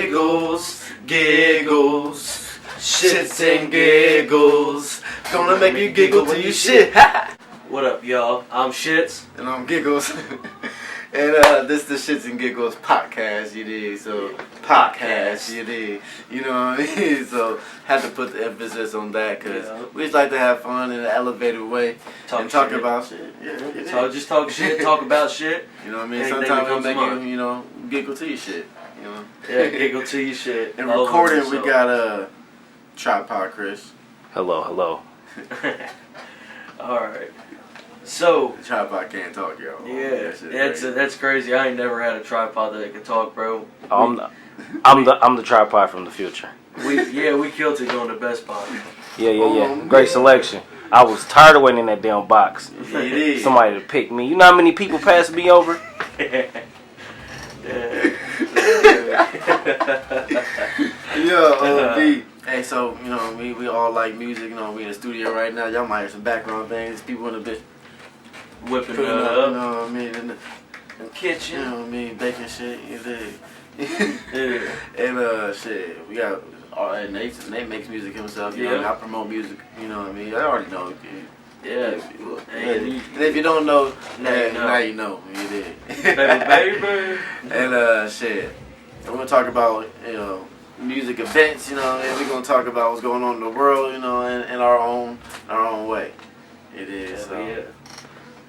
Giggles, giggles, shits and giggles. Gonna make you giggle till you shit. What up, y'all? I'm Shits. And I'm Giggles. And this is the Shits and Giggles Potcast, you dig? So, podcast, you dig? You know what I mean? So, had to put the emphasis on that because we just like to have fun in an elevated way and talk about shit. Yeah, just talk shit, talk about shit. You know what I mean? Sometimes we make you, giggle to your shit. You know? Yeah, giggle to your shit. And recording, we got Tripod Chris. Hello. Alright. So the tripod can't talk, y'all. Yeah, that's crazy. I ain't never had a tripod that can talk, bro. I'm the tripod from the future. We killed it going to Best Buy. Yeah. Great selection. I was tired of waiting in that damn box. Somebody to pick me. You know how many people passed me over? Hey, so we all like music. We in the studio right now. Y'all might hear some background things. People in the bitch whipping it up. You know what I mean? In the kitchen. You know what I mean? Baking shit. You dig? Yeah. And shit, we got. And Nate makes music himself. You know, I promote music. You know what I mean? I already know. Yeah. And if you don't know, now you know. You did. Baby. And shit, we're gonna talk about music events. And we're gonna talk about what's going on in the world. In our own way. It is.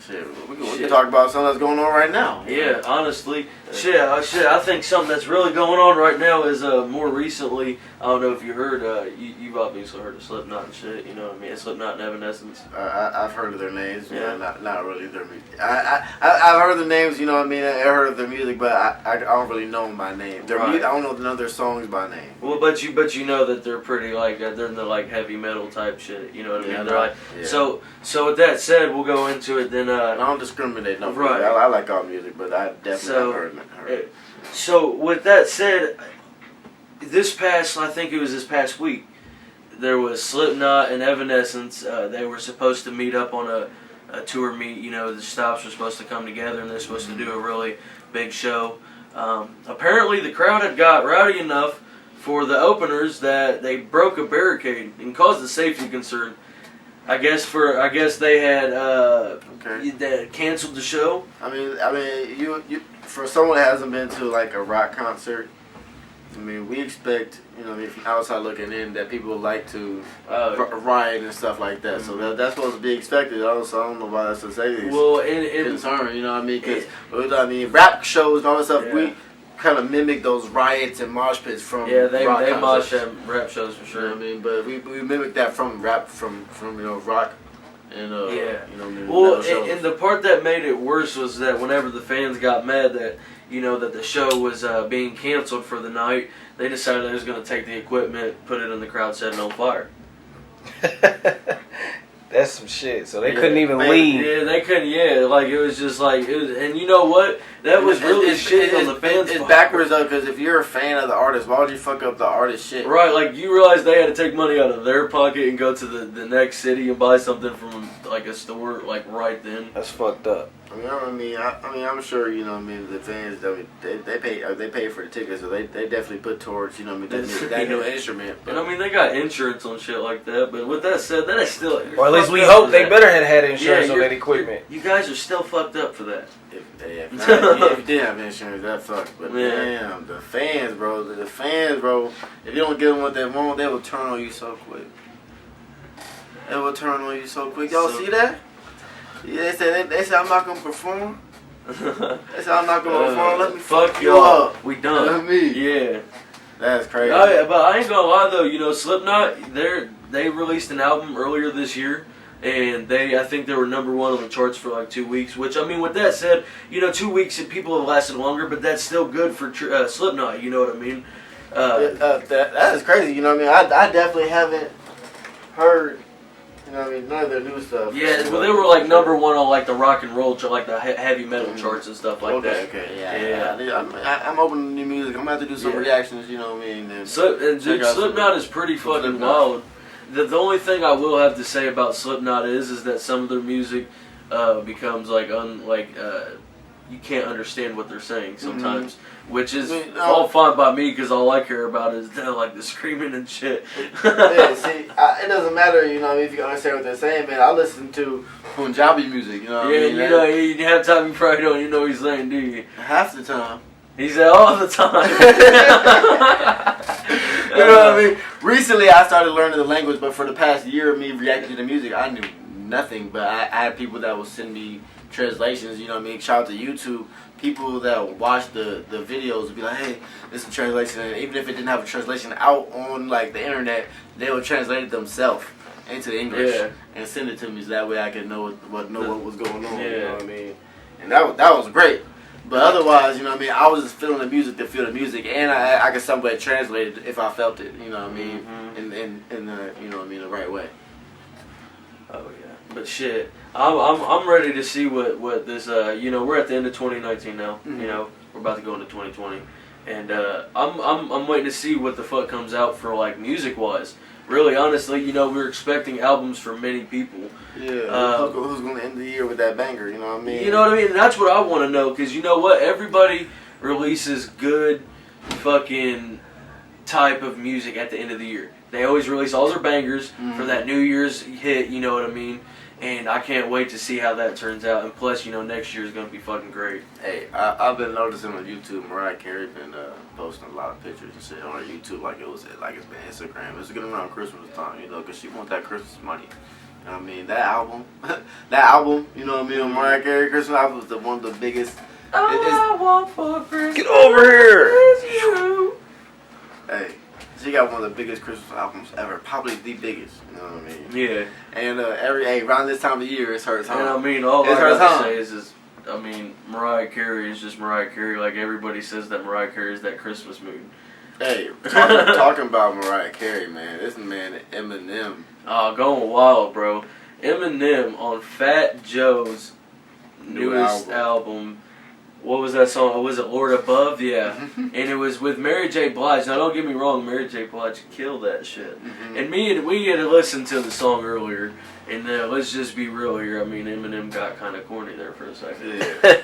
Shit, we can talk about something that's going on right now. Yeah, honestly, shit. I think something that's really going on right now is more recently. I don't know if you heard. You've obviously heard of Slipknot and shit. You know what I mean? Slipknot and Evanescence. I've heard of their names. Yeah. Not really their music. I've heard of the names. You know what I mean? I heard of their music, but I don't really know them by name. I don't know none of their songs by name. Well, but you know that they're pretty they're in the heavy metal type shit. You know what I mean? They're So with that said, we'll go into it then. I don't discriminate. No, right. I like all music, but I definitely heard it. So with that said, I think it was this past week, there was Slipknot and Evanescence. They were supposed to meet up on a tour meet. The stops were supposed to come together and they're supposed to do a really big show. Apparently the crowd had got rowdy enough for the openers that they broke a barricade and caused a safety concern. I guess they had they canceled the show. I mean, you for someone that hasn't been to a rock concert, we expect from outside looking in that people like to riot and stuff like that. Mm-hmm. So that's supposed to be expected. Also, I don't know why that's a safety concern. You know what I mean? Because rap shows and all that stuff, we kind of mimic those riots and mosh pits from they mosh at rap shows for sure. You know what I mean? But we mimic that from rap from rock and Well, and the part that made it worse was that whenever the fans got mad that that the show was being canceled for the night, they decided they was going to take the equipment, put it in the crowd, set it on fire. That's some shit. So they couldn't even leave. Yeah, they couldn't. Yeah, it was just and you know what? That was really shit on the fans. It's backwards though, because if you're a fan of the artist, why would you fuck up the artist shit? Right, you realize they had to take money out of their pocket and go to the next city and buy something from a store right then. That's fucked up. I'm sure the fans. They pay for the tickets, so they definitely put towards that new instrument. But. And they got insurance on shit like that. But with that said, that is still. Or at least we hope they better have had insurance on that equipment. You guys are still fucked up for that. If you did have insurance, that fucked. But damn, the fans, bro. If you don't give them what they want, they will turn on you so quick. Y'all see that? Yeah, they said I'm not gonna perform. They said I'm not gonna perform. Let me fuck you up. We done. Yeah. That's crazy. But I ain't gonna lie though. Slipknot, they released an album earlier this year, and I think they were number 1 on the charts for 2 weeks. Which with that said, 2 weeks people have lasted longer, but that's still good for Slipknot. You know what I mean? That is crazy. I definitely haven't heard. None of their new stuff. Yeah, well, they were number 1 on the rock and roll, the heavy metal charts and stuff like that. Okay, yeah. I'm open to new music. I'm gonna have to do some reactions. You know what I mean? And Slipknot is pretty fucking wild. The only thing I will have to say about Slipknot is that some of their music becomes you can't understand what they're saying sometimes. which is all fine by me because all I care about is like the screaming and shit. Yeah, see, it doesn't matter, you know, if you understand what they're saying, man. I listen to Punjabi music, you know what I mean? Yeah, you have time you probably don't even know what he's saying, do you? Half the time. He said all the time. You know what I mean? Recently, I started learning the language, but for the past year of me reacting to the music, I knew nothing. But I had people that would send me translations, you know what I mean? Shout out to YouTube. People that watch the videos would be like, hey, this is a translation. And even if it didn't have a translation out on like the internet, they would translate it themselves into English and send it to me so that way I could know what was going on. You know what I mean? And that was great. But otherwise, you know what I mean, I was just feeling the music to feel the music, and I could somewhere translate it if I felt it, you know what I mean, in the, you know what I mean, the right way. Oh yeah, but shit, I'm ready to see what this you know, we're at the end of 2019 now, you know, we're about to go into 2020, and I'm waiting to see what the fuck comes out for like music wise. Really, honestly, you know, we're expecting albums from many people. Yeah, who's going to end the year with that banger, you know what I mean? You know what I mean? And that's what I want to know, because you know what? Everybody releases good fucking type of music at the end of the year. They always release all their bangers for that New Year's hit, you know what I mean? And I can't wait to see how that turns out. And plus, you know, next year is going to be fucking great. Hey, I've been noticing on YouTube, Mariah Carey been posting a lot of pictures and shit on her YouTube like it's been Instagram. It's getting around Christmas time, you know, because she wants that Christmas money. You know what I mean? That album, you know what I mean, Mariah Carey Christmas album was one of the biggest. I want for Christmas. Get over here! Hey. She got one of the biggest Christmas albums ever, probably the biggest. You know what I mean? Yeah. And around this time of year, it's her time. And I mean, all I gotta say is, I mean, Mariah Carey is just Mariah Carey. Like everybody says that Mariah Carey is that Christmas mood. Hey, talking about Mariah Carey, man, this man Eminem. Oh, going wild, bro. Eminem on Fat Joe's newest album. What was that song? Was it Lord Above? Yeah. And it was with Mary J. Blige. Now, don't get me wrong, Mary J. Blige killed that shit. And we had to listen to the song earlier. And let's just be real here. I mean, Eminem got kind of corny there for a second. Yeah.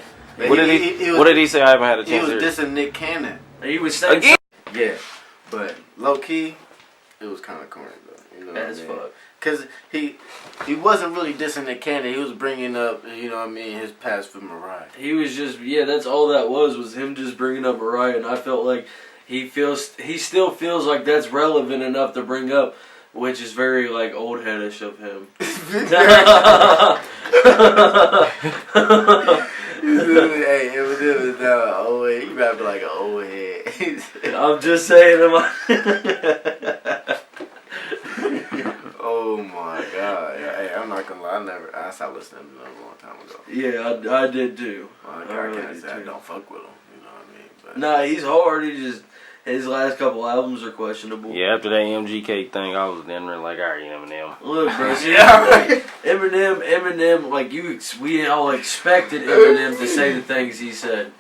What did he say? I haven't had a chance. He was dissing Nick Cannon. He was saying again. Yeah, but low key, it was kind of corny though. You know what I mean? fuck. Cause he wasn't really dissing Nick Cannon. He was bringing up, you know what I mean, his past with Mariah. He was just, that's all that was him just bringing up Mariah, and I felt like he still feels like that's relevant enough to bring up, which is very like old headish of him. Hey, Eminem is now an old head. You rap like an old head. I'm just saying. Oh my god. Hey, I'm not gonna lie. I stopped listening to him a long time ago. Yeah, I did too. Well, I can't say I don't fuck with him. You know what I mean? But nah, he's hard. His last couple albums are questionable. Yeah, after that MGK thing, I was then like, all right, Eminem. Look, bro, Eminem, like we all expected Eminem to say the things he said.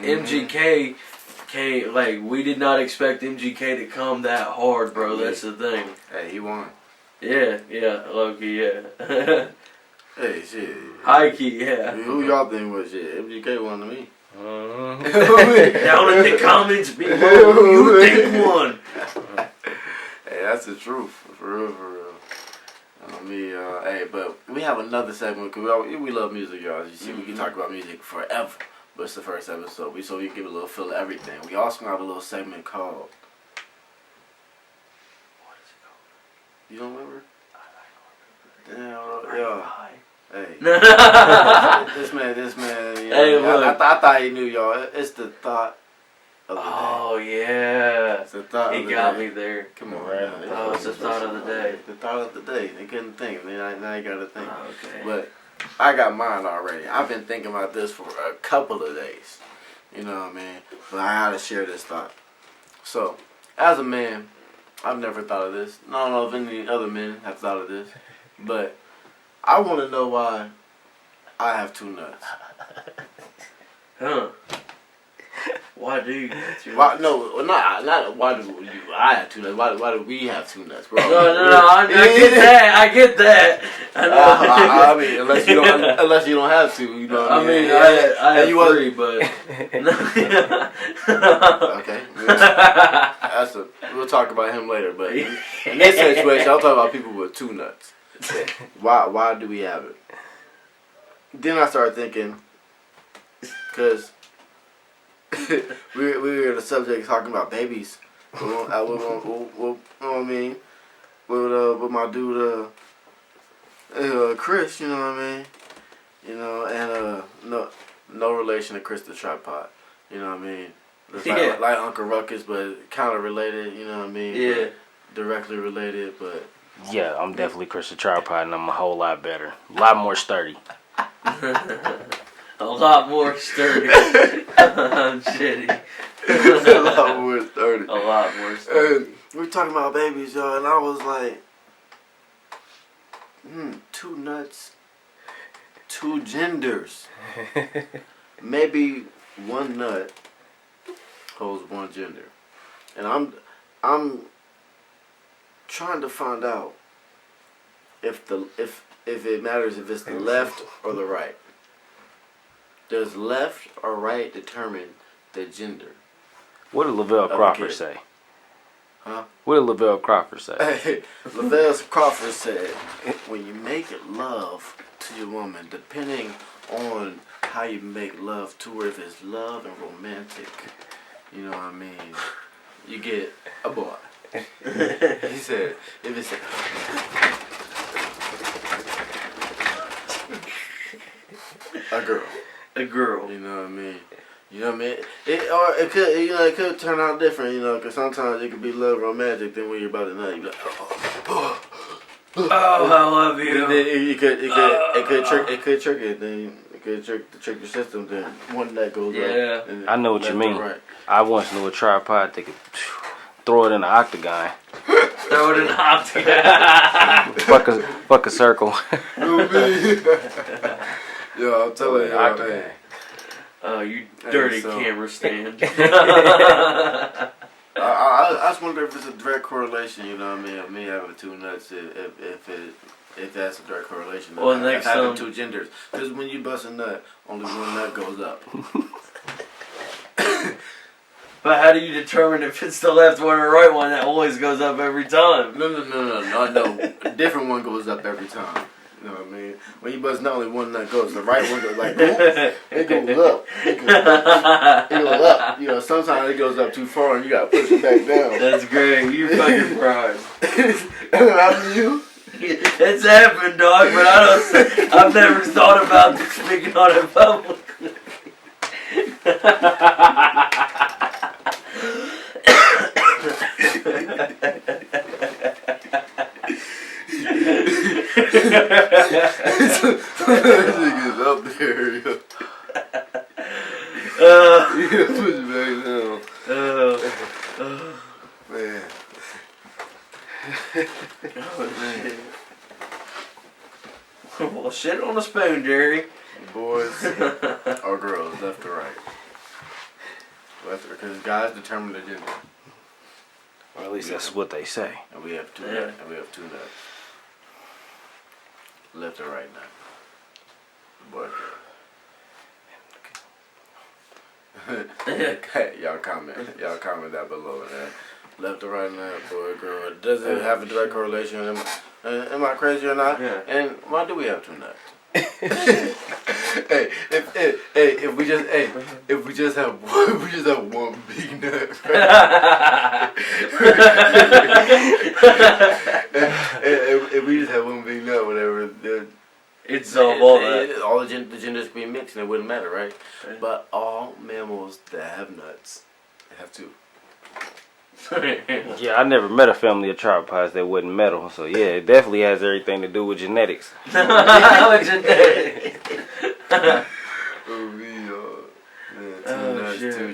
MGK, like we did not expect MGK to come that hard, bro. That's the thing. Hey, he won. Yeah, low-key, yeah. Hey, shit. High-key, yeah. Who y'all think was shit? MGK won to me. Down in the comments below, who you think won? Hey, that's the truth. For real. Hey, but we have another segment because we love music, y'all. As you see, we can talk about music forever. But it's the first episode, so we can give a little feel of everything. We also have a little segment called... You don't remember? Damn, yo. Hey. this man, you know, hey, I thought he knew, y'all. It's the thought of the day. Oh, yeah. It's the thought he of the got day. me there. Come on, right. man. Oh, it's the thought of the day. The thought of the day. They couldn't think. Now you got to think. Oh, okay. But I got mine already. I've been thinking about this for a couple of days. You know what I mean? But I had to share this thought. So, as a man... I've never thought of this. I don't know if any other men have thought of this. But I want to know why I have two nuts. Huh. Why do you have two nuts? Why, no, not why do I have two nuts? Why do we have two nuts, bro? No, I get that. I get that. I mean, unless you don't have to, you know what I mean? I have three, but okay. We'll talk about him later, but in this situation, I'll talk about people with two nuts. Why do we have it? Then I started thinking, because we were the subject talking about babies. You know what I mean? With my dude, Chris, you know what I mean? You know, and no relation to Chris the Tripod. You know what I mean? It's like Uncle Ruckus, but kind of related. You know what I mean? Yeah. But directly related, but. Yeah, I'm definitely Chris the Tripod, and I'm a whole lot better, a lot more sturdy. A lot more sturdy. I'm shitty. A lot more sturdy. A lot more sturdy. We were talking about babies, y'all, and I was like, two nuts, two genders. Maybe one nut holds one gender. And I'm trying to find out if it matters if it's the left or the right. Does left or right determine the gender? What did Lavelle Crawford say? Huh? What did Lavelle Crawford say? Hey, Lavelle Crawford said, when you make love to your woman, depending on how you make love to her, if it's love and romantic, you know what I mean, you get a boy. He said, if it's a girl. A girl. You know what I mean? You know what I mean? It could turn out different, you know, because sometimes it could be love romantic, then when you're about to nut, you be like, oh, I love you. And then it could trick it, then it could trick your system, then one that goes yeah. up. I know what you mean. Right. I once knew a tripod that could throw it in the octagon. Throw it in the octagon. fuck a circle. Yo, I'm telling you, man. Oh, you dirty camera stand. I just wonder if it's a direct correlation, you know what I mean? Me having two nuts, if that's a direct correlation. Well, next having two genders. Because when you bust a nut, only one nut goes up. But how do you determine if it's the left one or the right one? That always goes up every time. No. A different one goes up every time. You know what I mean? When you bust, not only one nut goes, the right one goes like, it goes up. It goes up. You know, sometimes it goes up too far and you gotta push it back down. That's great. You fucking prize. How you? It's happened, dog, but I've never thought about speaking on it publicly. Niggas up there, yo. You gotta push it back down. Man. Well, shit on a spoon, Jerry. Boys or girls, left or right? Left, because guys determine the gender. Or at least that's what they say. And we have two nuts. And we have two nuts. Left or right nut. Boy or girl. Y'all comment down below. Left or right nut, boy or girl. Does it have a direct correlation? Am I crazy or not? Yeah. And why do we have two nuts? If we just have one big nut, right? if we just have one big nut, whatever, it's all that. All the genders can be mixed and it wouldn't matter, right? But all mammals that have nuts have two. Yeah, I never met a family of tripods that wasn't metal, so yeah, it definitely has everything to do with genetics. Two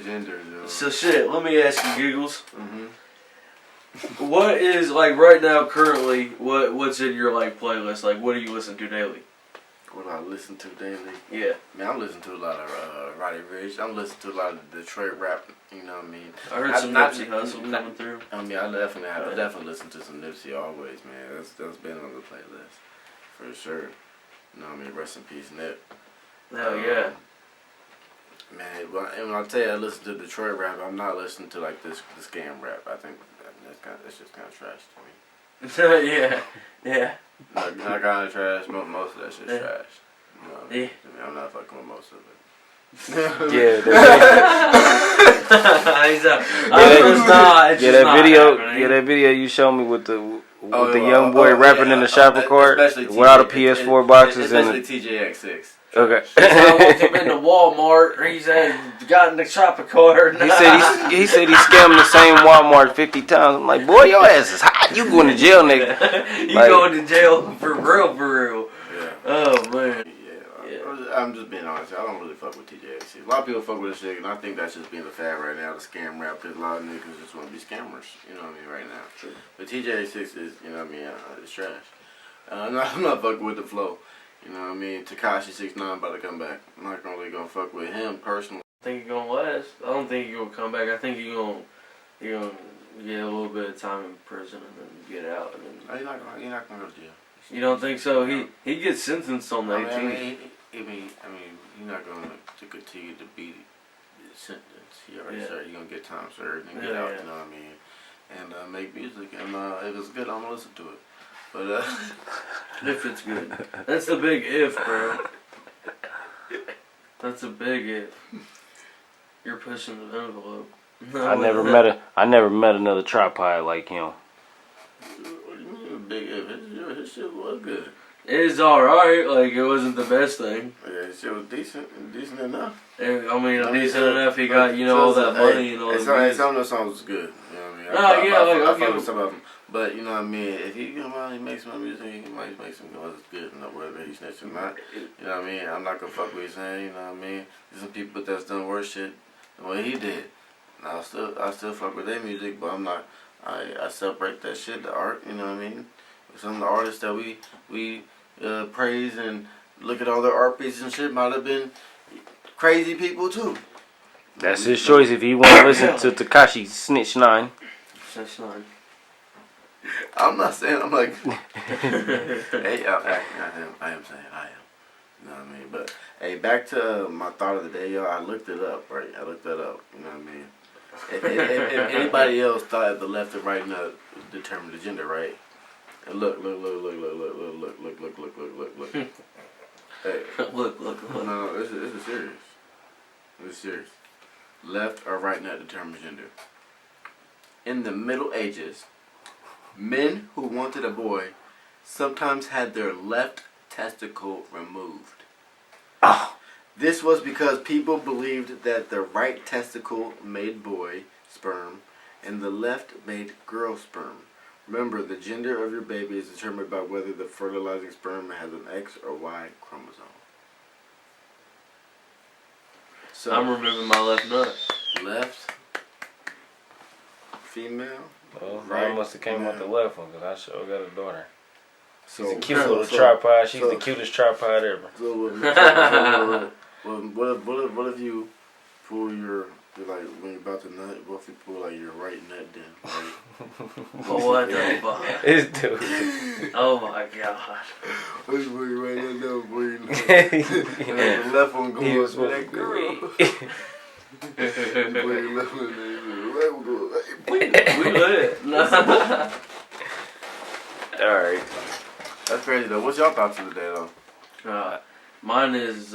genders. Yo. So shit, let me ask you, Giggles. What is, like, right now, currently, what's in your, like, playlist? Like, what do you listen to daily? what I listen to daily. Yeah. Man, I'm listening to a lot of Roddy Ricch. I'm listening to a lot of Detroit rap. You know what I mean? I heard some Nipsey Hussle coming through. I mean, I definitely listen to some Nipsey always, man. That's been on the playlist for sure. You know what I mean? Rest in peace, Nip. Hell yeah. Man, when I tell you I listen to Detroit rap, I'm not listening to like this scam rap. I think that's just kind of trash to me. Yeah. Not kind of trash. Most of that shit's trash. You know what I mean? Yeah. I'm not fucking with most of it. Yeah, that video you showed me with the young boy rapping in the shopping cart without a PS4 boxes especially TJX6. Okay. I walked him into Walmart. He said, got in the shopping cart. He said he scammed the same Walmart 50 times. I'm like, boy, your ass is hot. You going to jail, nigga. You going to jail for real. Yeah. Oh, man. Yeah. I'm just being honest. I don't really fuck with TJX6. A lot of people fuck with this shit, and I think that's just being the fad right now, the scam rap, because a lot of niggas just want to be scammers. You know what I mean, right now. True. But TJX6 is, you know what I mean, it's trash. I'm not fucking with the flow. You know what I mean? Takashi 6ix9ine about to come back. I'm not really gonna fuck with him personally. I think he's gonna last. I don't think he's gonna come back. I think you're gonna get a little bit of time in prison and then get out. And then You're not gonna go to jail. You don't think so? He gets sentenced on the 18th. I mean, you're not gonna to continue to be sentenced. He already started. You're gonna get time served and get out. You know what I mean? And make music. And if it's good, I'm gonna listen to it. But if it's good, that's a big if, bro. That's a big if. You're pushing the envelope. I never met another tripod like him. What do you mean, big if? His shit was good. It's alright, like it wasn't the best thing. Yeah, his shit was decent enough. I mean, decent enough. He got all that money and all that. Some of the songs was good. You know what I mean? I fuck with some of them. But you know what I mean? If he come out and he makes some music, he might make some noise good enough, whether he's snitching or not. You know what I mean? I'm not gonna fuck with he's saying. You know what I mean? There's some people that's done worse shit than what he did. And I still fuck with their music, but I'm not. I separate that shit, the art. You know what I mean? Some of the artists that we praise and look at all their art pieces and shit might have been crazy people too. That's his choice. If he want to listen to Takashi Snitch 9. Snitch 9. I'm not saying I'm like. Hey, I am saying I am. You know what I mean? But hey, back to my thought of the day, y'all. I looked it up, right? I looked that up. You know what I mean? If anybody else thought the left and right nut determined the gender, right? And look. Hey. Look. No, this is serious. This is serious. Left or right nut determines gender. In the Middle Ages, men who wanted a boy sometimes had their left testicle removed. Oh. This was because people believed that the right testicle made boy sperm and the left made girl sperm. Remember, the gender of your baby is determined by whether the fertilizing sperm has an X or Y chromosome. So I'm removing my left nut. Left, female. Well, right must have came out the left one because I sure got a daughter. So, she's a cute little tripod. She's the cutest tripod ever. What if you pull your like when you're about to nut? What if you pull like your right nut then? Right? What the fuck? This dude. Oh my god. What if you pull your right nut down before you nut? And the left one goes with that girl. Pull your left one and the right one goes. We lit. Alright. That's crazy though. What's y'all thoughts of the day though? Mine is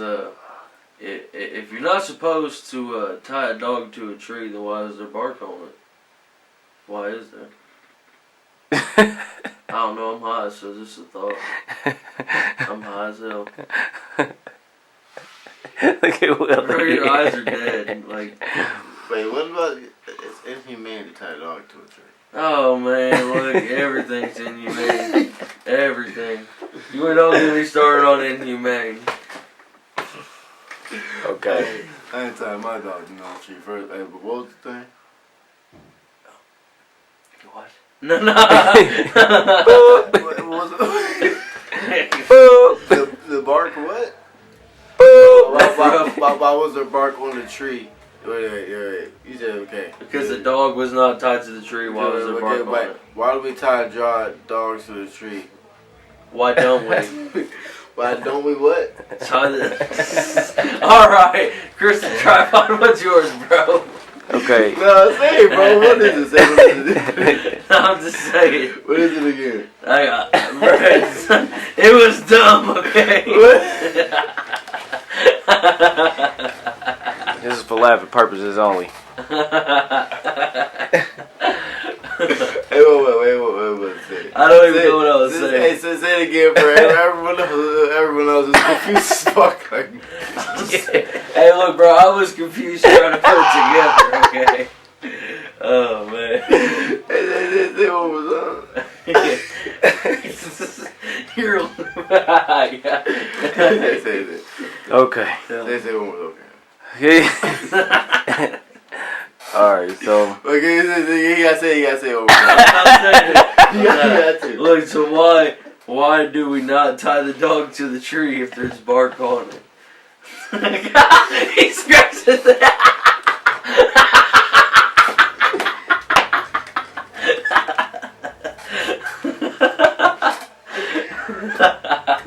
if you're not supposed to tie a dog to a tree, then why is there bark on it? Why is there? I don't know. I'm high, so this is a thought. I'm high as hell. Look at Will. Your eyes are dead. Like, wait, what about it's inhumane to tie a dog to a tree? Oh man, look, everything's inhumane. Everything. You don't get me started on inhumane. Okay. I ain't tying my dog to no tree first. Hey, but what was the thing? What? No. What was it? The bark what? Why was there bark on the tree? Wait. You said okay. Because the dog was not tied to the tree. Why was there bark on it? Why do we tie dogs to the tree? Why don't we? Why don't we what? Alright, Chris, the tripod, what's yours, bro? Okay. No, say it, bro. What is it? No, I'm just saying. What is it again? I got it was dumb, okay? This is for laughing purposes only. Hey, wait. I don't even know what I was saying. Hey, say it again for everyone else is confused as fuck. Hey, look, bro, I was confused trying to put it together, okay? Oh, man. Hey, what was You're... Say it. Okay. Say what was Okay. Alright, so. Okay, you gotta say it over. You got to. Look, so why do we not tie the dog to the tree if there's bark on it? He scratches it.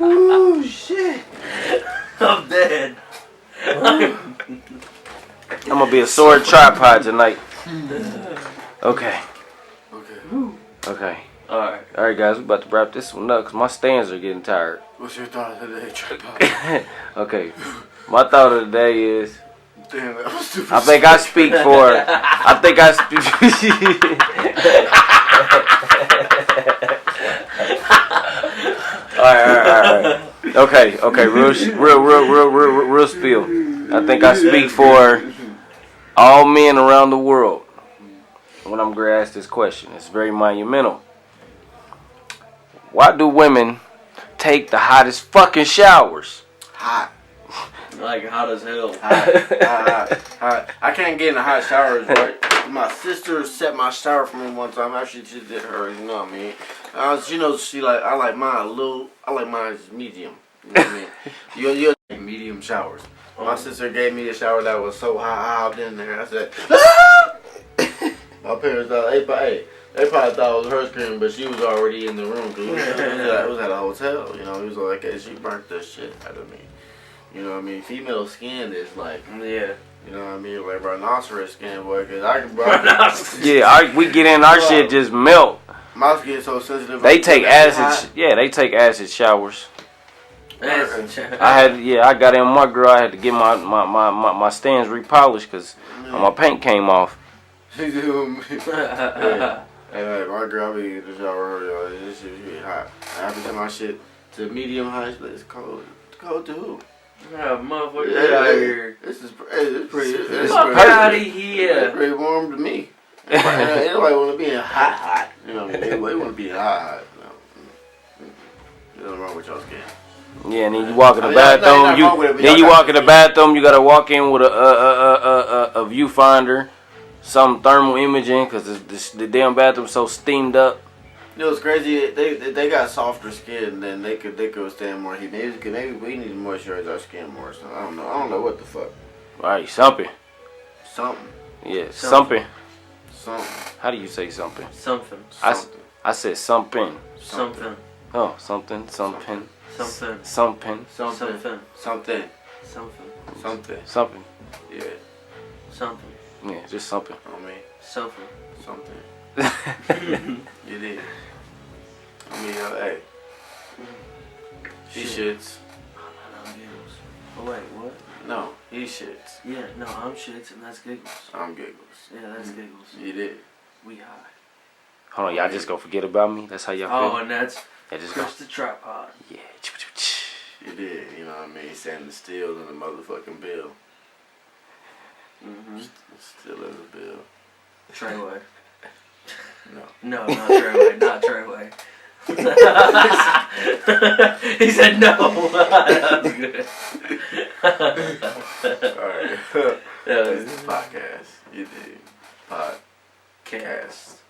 Oh shit! I'm dead. I'm gonna be a sore tripod tonight. Okay. Alright, guys, we're about to wrap this one up because my stands are getting tired. What's your thought of the day, tripod? Okay. My thought of the day is. Damn, that was stupid. I think I speak for. Alright. Okay. Real spiel. I think I speak for all men around the world when I'm going to ask this question. It's very monumental. Why do women take the hottest fucking showers? Hot. Like hot as hell. Hot. I can't get in the hot showers, right? My sister set my shower for me one time. Actually, she did hers, you know what I mean? I like mine medium. You know what I mean? You're medium showers. My sister gave me a shower that was so hot, I hopped in there. I said, ah! My parents thought, they probably thought it was her screaming, but she was already in the room. Cause it was at a hotel, you know. It was like, hey, she burnt the shit out of me. You know what I mean? Female skin is like, yeah. You know what I mean? Like rhinoceros skin, boy. Cause we get in, our shit just melt. My skin so sensitive. They take acid. Yeah, they take acid showers. I got in with my girl. I had to get my stands repolished because my paint came off. Hey, my girl be in the shower. This shit be hot. I have to take my shit to medium high, but it's cold. It's cold to who? Yeah, motherfucker, get out of here. It's pretty. Fuck out of here. It's pretty warm to me. Anybody want to be in hot. You know what I mean? Anybody want to be in hot. There's nothing wrong with y'all skin. Yeah, and then you walk in the bathroom. You walk in the bathroom. You gotta walk in with a viewfinder, some thermal imaging, cause the damn bathroom's so steamed up. You know what's crazy? They got softer skin, then they could withstand more heat. Maybe we need to moisturize our skin more. So I don't know what the fuck. Right, something. Yeah, something. How do you say something? Something. I said something. Something. Oh, something. Yeah. Something. Yeah, just something. I mean, Something. You did. I mean, hey. He shits. I'm Giggles. Oh, wait, what? No, he shits. Yeah, no, I'm Shits and that's Giggles. I'm Giggles. Yeah, that's Giggles. You did. We high. Hold on, y'all just gonna forget about me? That's how y'all feel? Oh, and that's just Chris the tripod. Yeah. You did, you know what I mean? Standing still in the motherfucking bill. Mm-hmm. Still in the bill. Treyway. No, not Treyway. Not Treyway. He said no. That was good. Alright. Yeah, This is podcast. You did. Podcast.